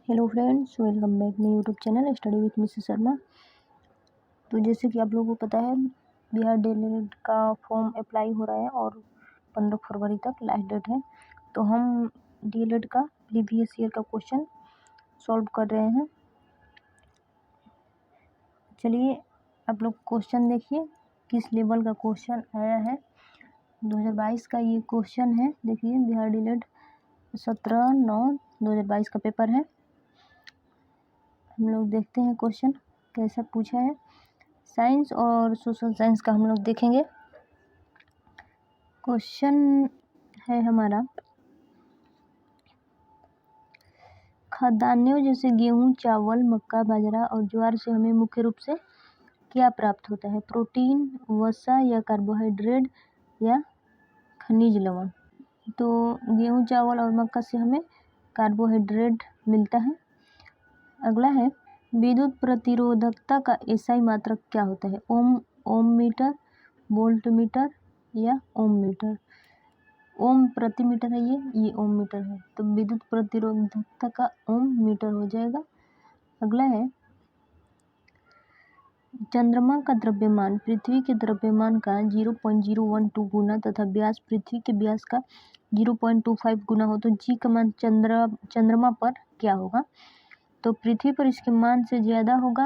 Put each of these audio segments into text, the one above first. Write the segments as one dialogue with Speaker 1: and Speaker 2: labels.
Speaker 1: Hello friends, welcome back मेरे YouTube channel study with Mrs Sharma. तो जैसे कि आप लोगों को पता है, बिहार डीएलएड का फॉर्म अप्लाई हो रहा है और 15 फरवरी तक लास्ट डेट है। तो हम डीएलएड का प्रीवियस ईयर का क्वेश्चन सॉल्व कर रहे हैं। चलिए आप लोग क्वेश्चन देखिए किस लेवल का क्वेश्चन आया है। 2022 का ये क्वेश्चन है। देखिए बिहार डीएलएड 17/9/2022 का पेपर है। हम लोग देखते हैं क्वेश्चन कैसा पूछा है। साइंस और सोशल साइंस का हम लोग देखेंगे। क्वेश्चन है हमारा, खाद्यान्नों जैसे गेहूं, चावल, मक्का, बाजरा और ज्वार से हमें मुख्य रूप से क्या प्राप्त होता है? प्रोटीन, वसा या कार्बोहाइड्रेट या खनिज लवण। तो गेहूं, चावल और मक्का से हमें कार्बोहाइड्रेट मिलता है। अगला है, विद्युत प्रतिरोधकता का एसआई मात्रक क्या होता है? ओम मीटर, वोल्ट मीटर या ओम मीटर। ओम प्रति मीटर है, ये ओम मीटर है, तो विद्युत प्रतिरोधकता का ओम मीटर हो जाएगा। अगला है, चंद्रमा का द्रव्यमान पृथ्वी के द्रव्यमान का 0.012 गुना तथा व्यास पृथ्वी के व्यास का 0.25 गुना हो तो जी का मान चंद्रमा पर क्या होगा? तो पृथ्वी पर इसके मान से ज़्यादा होगा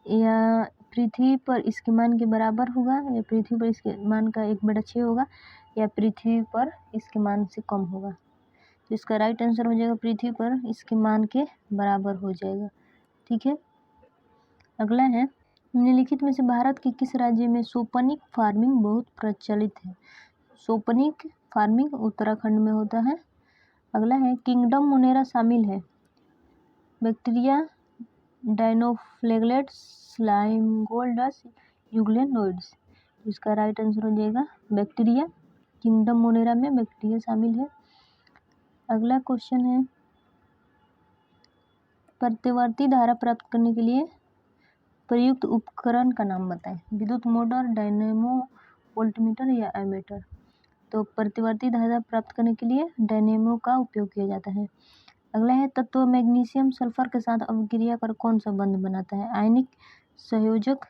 Speaker 1: या पृथ्वी पर इसके मान के बराबर होगा या पृथ्वी पर इसके मान का 1/6 होगा या पृथ्वी पर इसके मान से कम होगा। तो इसका राइट आंसर हो जाएगा पृथ्वी पर इसके मान के बराबर हो जाएगा। ठीक है। अगला है, निम्नलिखित में से भारत के किस राज्य में सोपनिक फार्मिंग बहुत प्रचलित है? सोपनिक फार्मिंग उत्तराखंड में होता है। अगला है, किंगडम मोनेरा शामिल है बैक्टीरिया, डाइनोफ्लेगेलेट्स, स्लाइमोल्ड्स, यूग्लेनोइड्स। इसका राइट आंसर हो जाएगा बैक्टीरिया। किंगडम मोनेरा में बैक्टीरिया शामिल है। अगला क्वेश्चन है, प्रत्यावर्ती धारा प्राप्त करने के लिए प्रयुक्त उपकरण का नाम बताएं। विद्युत मोटर, डायनेमो, वोल्टमीटर या एमीटर। तो प्रतिवर्ती धारा प्राप्त करने के लिए डायनेमो का उपयोग किया जाता है। अगला है, तत्व मैग्नीशियम सल्फर के साथ अभिक्रिया कर कौन सा बंध बनाता है? आयनिक, संयोजक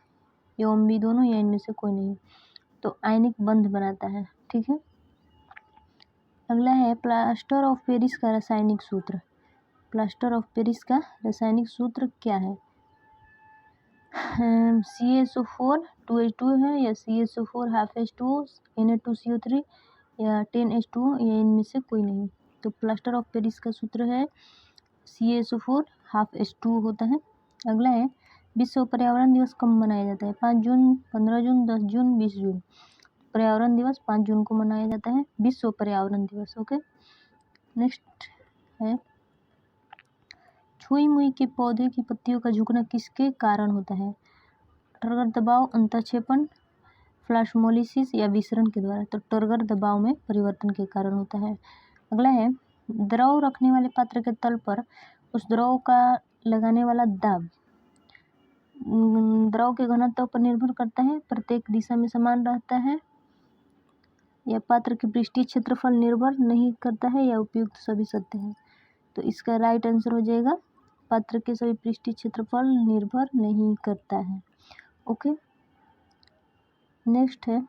Speaker 1: एवं भी दोनों या इनमें से कोई नहीं। तो आयनिक बंध बनाता है। ठीक है। अगला है, प्लास्टर ऑफ पेरिस का रासायनिक सूत्र। प्लास्टर ऑफ पेरिस का रासायनिक सूत्र क्या है? CaSO4 2H2 है या CaSO4 ½ H2O, Na2CO3 या 10H2O या इनमें से कोई नहीं। तो प्लास्टर ऑफ पेरिस का सूत्र है CaSO4 ½ H2O होता है। अगला है, विश्व पर्यावरण दिवस कब मनाया जाता है? 5 जून, 15 जून, 10 जून, 20 जून। पर्यावरण दिवस 5 जून को मनाया जाता है, विश्व पर्यावरण दिवस। ओके। नेक्स्ट है, छुई मुई के पौधे की पत्तियों का झुकना किसके कारण होता है? टर्गर दबाव, अंतःक्षेपण, फ्लास्मोलिसिस या विसरण के द्वारा। तो टर्गर दबाव में परिवर्तन के कारण होता है। अगला है, द्रव रखने वाले पात्र के तल पर उस द्रव का लगाने वाला दाब द्रव के घनत्व पर निर्भर करता है, प्रत्येक दिशा में समान रहता है या पात्र के पृष्ठीय क्षेत्रफल निर्भर नहीं करता है या उपयुक्त सभी सत्य है। तो इसका राइट आंसर हो जाएगा पात्र के सभी पृष्ठीय क्षेत्रफल निर्भर नहीं करता है। ओके। नेक्स्ट है,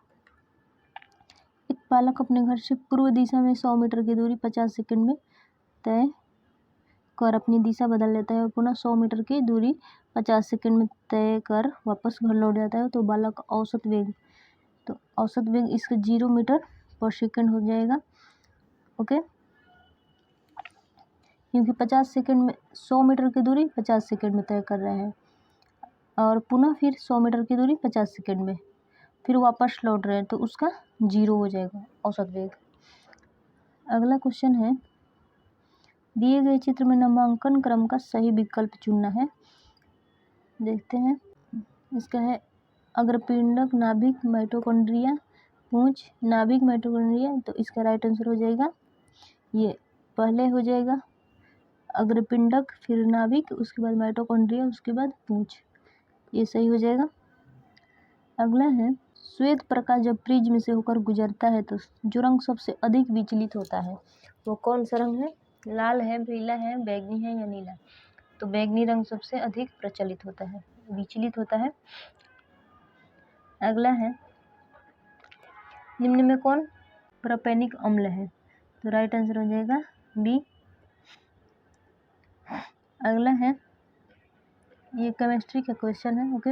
Speaker 1: एक बालक अपने घर से पूर्व दिशा में 100 मीटर की दूरी 50 सेकंड में तय कर अपनी दिशा बदल लेता है और पुनः 100 मीटर की दूरी 50 सेकंड में तय कर वापस घर लौट जाता है। तो बालक औसत वेग, तो औसत वेग इसका 0 मीटर पर सेकंड हो जाएगा। ओके। क्योंकि 50 सेकंड में 100 मीटर की दूरी 50 सेकंड में तय कर रहे हैं और पुनः फिर 100 मीटर की दूरी 50 सेकंड में फिर वापस लौट रहे हैं, तो उसका 0 हो जाएगा औसत वेग। अगला क्वेश्चन है, दिए गए चित्र में नामांकन क्रम का सही विकल्प चुनना है। देखते हैं। इसका है, अग्रपिंडक, नाभिक, माइटोकॉन्ड्रिया, पूंछ, नाभिक, माइटोकॉन्ड्रिया। तो इसका राइट आंसर हो जाएगा ये पहले हो जाएगा अग्रपिंडक, फिर नाभिक, उसके बाद माइटोकॉन्ड्रिया, उसके बाद पूंछ। ये सही हो जाएगा। अगला है, श्वेत प्रकाश जब प्रिज्म से होकर गुजरता है तो जो रंग सबसे अधिक विचलित होता है वो कौन सा रंग है? लाल है, पीला है, बैंगनी है या नीला? तो बैंगनी रंग सबसे अधिक प्रचलित होता है, विचलित होता है। अगला है, निम्न में कौन प्रोपेनिक अम्ल है? तो राइट आंसर हो जाएगा बी। अगला है, ये केमिस्ट्री का क्वेश्चन है। ओके,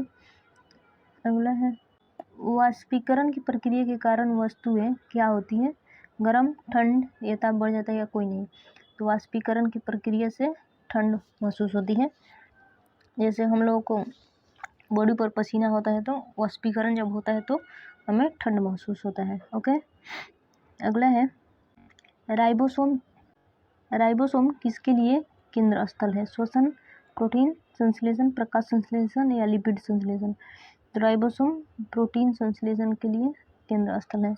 Speaker 1: अगला है, वाष्पीकरण की प्रक्रिया के कारण वस्तुएं क्या होती हैं? गर्म, ठंड या ताप बढ़ जाता है या कोई नहीं? तो वाष्पीकरण की प्रक्रिया से ठंड महसूस होती है। जैसे हम लोगों को बॉडी पर पसीना होता है तो वाष्पीकरण जब होता है तो हमें ठंड महसूस होता है। ओके, अगला है, राइबोसोम। राइबोसोम किसके लिए केंद्र स्थल है? श्वसन, प्रोटीन संश्लेषण, प्रकाश संश्लेषण या लिपिड संश्लेषण? तो राइबोसोम प्रोटीन संश्लेषण के लिए केंद्र स्थल है।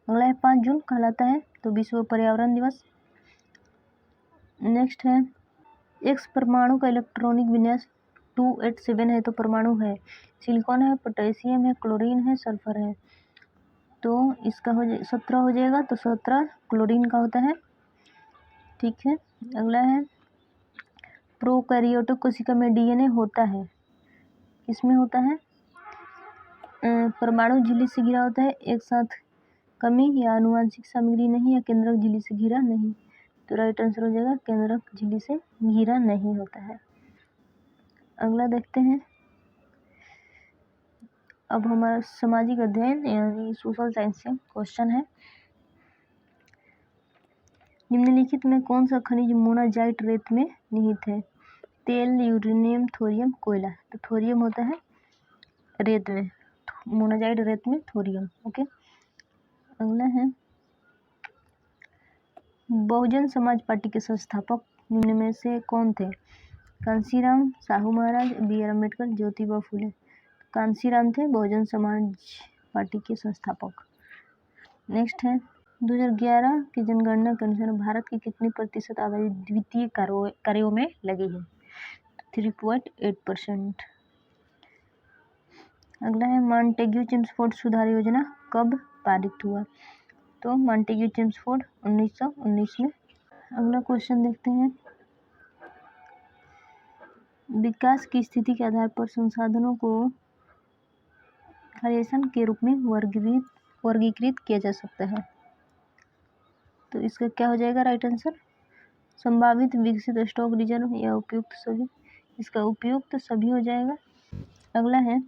Speaker 1: अगला है, 5 जून कहलाता है तो विश्व पर्यावरण दिवस। नेक्स्ट है, एक्स परमाणु का इलेक्ट्रॉनिक विन्यास 287 है तो परमाणु है सिलिकॉन है, पोटेशियम है, क्लोरीन है, सल्फर है? तो इसका 17 हो जाएगा, तो 17 क्लोरीन का होता है। ठीक है, अगला है, प्रोकैरियोटिक कोशिका में डीएनए होता है, किसमें होता है? परमाणु झिल्ली से घिरा होता है, एक साथ कमी या आनुवंशिक सामग्री नहीं या केंद्रक झिल्ली से घिरा नहीं? तो राइट आंसर हो जाएगा केंद्रक झिल्ली से घिरा नहीं होता है। अगला देखते हैं, अब हमारा सामाजिक अध्ययन यानी सोशल साइंस से क्वेश्चन है, निम्नलिखित में कौन सा खनिज मोनाजाइट रेत में निहित है? तेल, यूरेनियम, थोरियम, कोयला? तो थोरियम होता है रेत में, मोनाजाइट रेत में थोरियम। ओके, अगला है, बहुजन समाज पार्टी के संस्थापक निम्न में से कौन थे? कांशीराम, साहू महाराज, बी आर अम्बेडकर, ज्योतिबा फुले? कांशीराम थे बहुजन समाज पार्टी के संस्थापक। नेक्स्ट है, 2011 की जनगणना के अनुसार भारत की कितनी प्रतिशत आबादी द्वितीय कार्यों में लगी है? 3.8%। अगला है, मॉन्टेग्यू चेम्सफोर्ड सुधार योजना कब पारित हुआ? तो मॉन्टेग्यू चेम्सफोर्ड 1919 में। अगला क्वेश्चन देखते हैं, विकास की स्थिति के आधार पर संसाधनों को हरिएशन के रूप में वर्गीकृत किया जा सकता है? तो इसका क्या हो जाएगा राइट आंसर? संभावित विकसित स्टॉक रिजर्व या उपयुक्त सभी? इसका उपयुक्त सभी हो जाएगा। अगला है,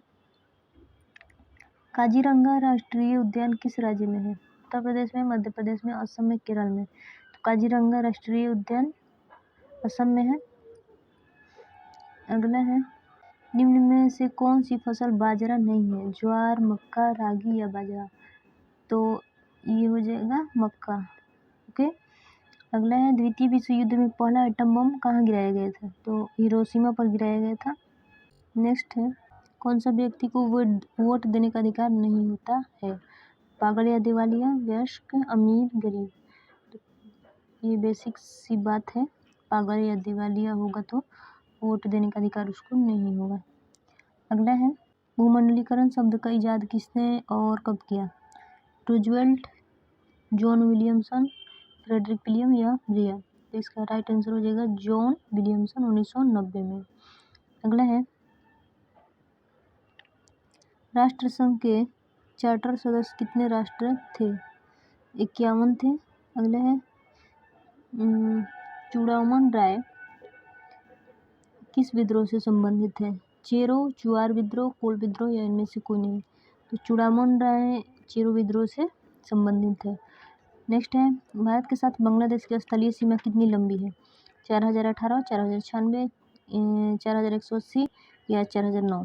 Speaker 1: काजीरंगा राष्ट्रीय उद्यान किस राज्य में है? उत्तर प्रदेश में, मध्य प्रदेश में, असम में, केरल में? तो काजीरंगा राष्ट्रीय उद्यान असम में है। अगला है, निम्न में से कौन सी फसल बाजरा नहीं है? ज्वार, मक्का, रागी या बाजरा? तो ये हो जाएगा मक्का। ओके, अगला है, द्वितीय विश्व युद्ध में पहला एटम बम कहाँ गिराया गया था? तो हिरोशिमा पर गिराया गया था। नेक्स्ट है, कौन सा व्यक्ति को वोट देने का अधिकार नहीं होता है? पागल या दिवालिया, वयस्क, अमीर, गरीब? तो ये बेसिक सी बात है, पागल या दिवालिया होगा तो वोट देने का अधिकार उसको नहीं होगा। अगला है, भूमंडलीकरण शब्द का इजाद किसने और कब किया? Roosevelt, John Williamson, Frederick William या ब्रियर? तो इसका राइट आंसर हो जाएगा जॉन विलियमसन 1990 में। अगला है, राष्ट्रसंघ के चार्टर सदस्य कितने राष्ट्र थे? 51 थे। अगला है, चूड़ामन राय किस विद्रोह से संबंधित है? चेरो, चुआर विद्रोह, कोल विद्रोह या इनमें से कोई नहीं? तो चूड़ामन राय चेरो विद्रोह से संबंधित है। नेक्स्ट है, भारत के साथ बांग्लादेश की स्थलीय सीमा कितनी लंबी है? 4018, 4096, 4180 या 4009?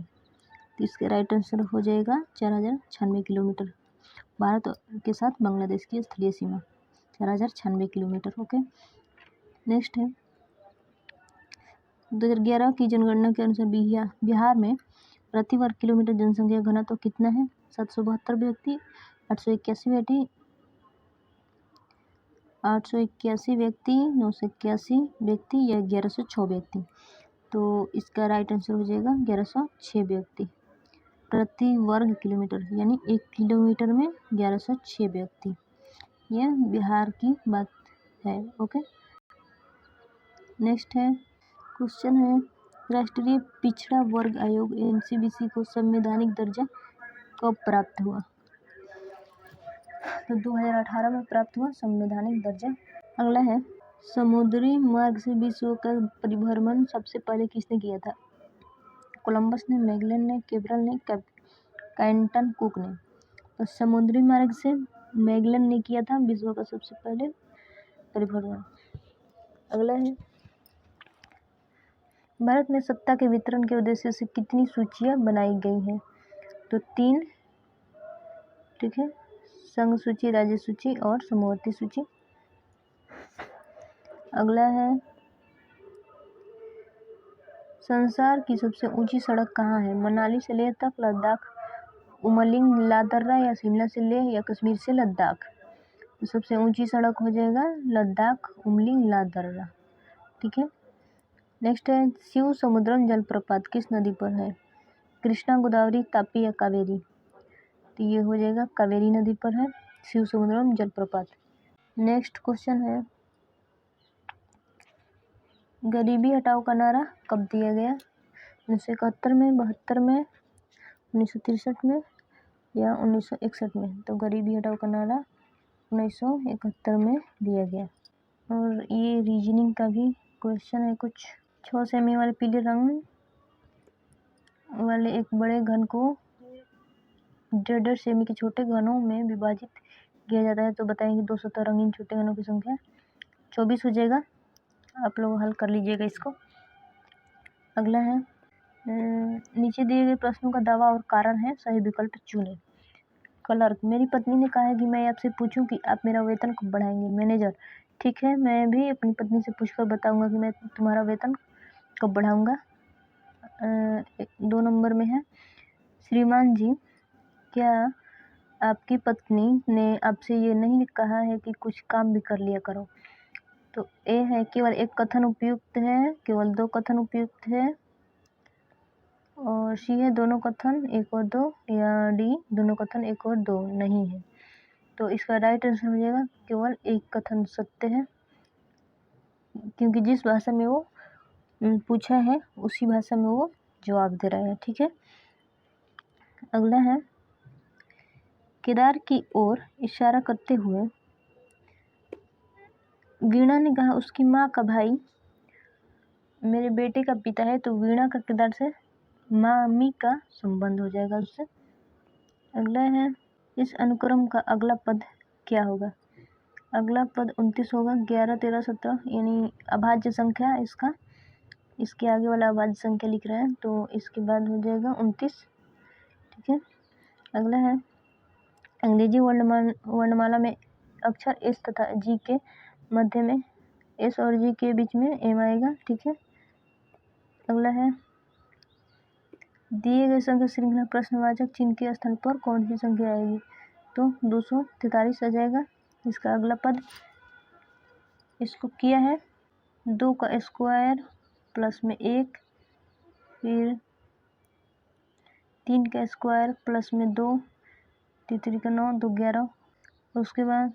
Speaker 1: तो इसके राइट आंसर हो जाएगा 4096 किलोमीटर। भारत के साथ बांग्लादेश की स्थलीय सीमा 4096 किलोमीटर। ओके, नेक्स्ट है, 2011 की जनगणना के अनुसार बिहार में प्रति वर्ग किलोमीटर जनसंख्या घनत्व कितना है? 772 व्यक्ति, 881 व्यक्ति, 881 व्यक्ति, 981 व्यक्ति या 1106 व्यक्ति? तो इसका राइट आंसर हो जाएगा 1106 व्यक्ति प्रति वर्ग किलोमीटर, यानी 1 किलोमीटर में 1106 व्यक्ति। यह बिहार की बात है। ओके, नेक्स्ट है क्वेश्चन है राष्ट्रीय पिछड़ा वर्ग आयोग NCBC को संवैधानिक दर्जा कब प्राप्त हुआ? तो 2018 में प्राप्त हुआ संवैधानिक दर्जा। अगला है समुद्री मार्ग से विश्व का परिभ्रमण सबसे पहले किसने किया था? कोलंबस ने, मैगेलन ने, कैबरल ने, कैप्टन कुक ने। तो समुद्री मार्ग से मैगेलन ने किया था विश्व का सबसे पहले परिभ्रमण। अगला है भारत में सत्ता के वितरण के उद्देश्य से कितनी सूचियां बनाई गई हैं? तो 3, ठीक है, संघ सूची, राज्य सूची और समवर्ती सूची। अगला है संसार की सबसे ऊंची सड़क कहाँ है? मनाली से लेह तक, लद्दाख, उमलिंग लादर्रा या शिमला से लेह या कश्मीर से लद्दाख। तो सबसे ऊंची सड़क हो जाएगा लद्दाख उमलिंग लादर्रा, ठीक है। नेक्स्ट है शिव समुद्रम जलप्रपात किस नदी पर है? कृष्णा, गोदावरी, तापी या कावेरी? तो ये हो जाएगा कावेरी नदी पर है शिव समुद्रम जलप्रपात। नेक्स्ट क्वेश्चन है गरीबी हटाओ का नारा कब दिया गया? 1971 में, 72 में, 1963 में या 1961 में? तो गरीबी हटाओ का नारा 1971 में दिया गया। और ये रीजनिंग का भी क्वेश्चन है कुछ। 6 सेमी वाले पीले रंग वाले एक बड़े घन को 1.5 सेमी के छोटे घनों में विभाजित किया जाता है तो बताएंगे 200 रंगीन छोटे घनों की संख्या 24 हो जाएगा। आप लोग हल कर लीजिएगा इसको। अगला है नीचे दिए गए प्रश्नों का दावा और कारण है, सही विकल्प चुनें। क्लर्क, मेरी पत्नी ने कहा है कि मैं आपसे पूछूं कि आप मेरा वेतन कब बढ़ाएंगे। मैनेजर, ठीक है, मैं भी अपनी पत्नी से पूछकर बताऊंगा कि मैं तुम्हारा वेतन कब बढ़ाऊंगा। 2 नंबर में है श्रीमान जी, क्या आपकी पत्नी ने आपसे ये नहीं कहा है कि कुछ काम भी कर लिया करो? तो ए है केवल एक कथन उपयुक्त है, केवल 2 कथन उपयुक्त है, और सी है दोनों कथन 1 और 2, या डी दोनों कथन 1 और 2 नहीं है। तो इसका राइट आंसर हो जाएगा केवल एक कथन सत्य है, क्योंकि जिस भाषा में वो पूछा है उसी भाषा में वो जवाब दे रहा है, ठीक है। अगला है केदार की ओर इशारा करते हुए वीणा ने कहा उसकी माँ का भाई मेरे बेटे का पिता है, तो वीणा का केदार से मामी का संबंध हो जाएगा उससे। अगला है इस अनुक्रम का अगला पद क्या होगा? अगला पद 29 होगा, 11, 13, 17 यानी अभाज्य संख्या इसका, इसके आगे वाला अभाज्य संख्या लिख रहे हैं तो इसके बाद हो जाएगा 29, ठीक है। अगला है अंग्रेजी वर्णमाला में अक्षर एस तथा जी के मध्य में एस और जी के बीच में एम आएगा, ठीक है। अगला है दिए गए संख्या श्रृंखला प्रश्नवाचक चिन्ह के स्थान पर कौन सी संख्या आएगी? तो 243 आ जाएगा इसका अगला पद। इसको किया है 2 का स्क्वायर प्लस में 1, फिर 3 का स्क्वायर प्लस में 2, 3 का 9, 2 11, उसके बाद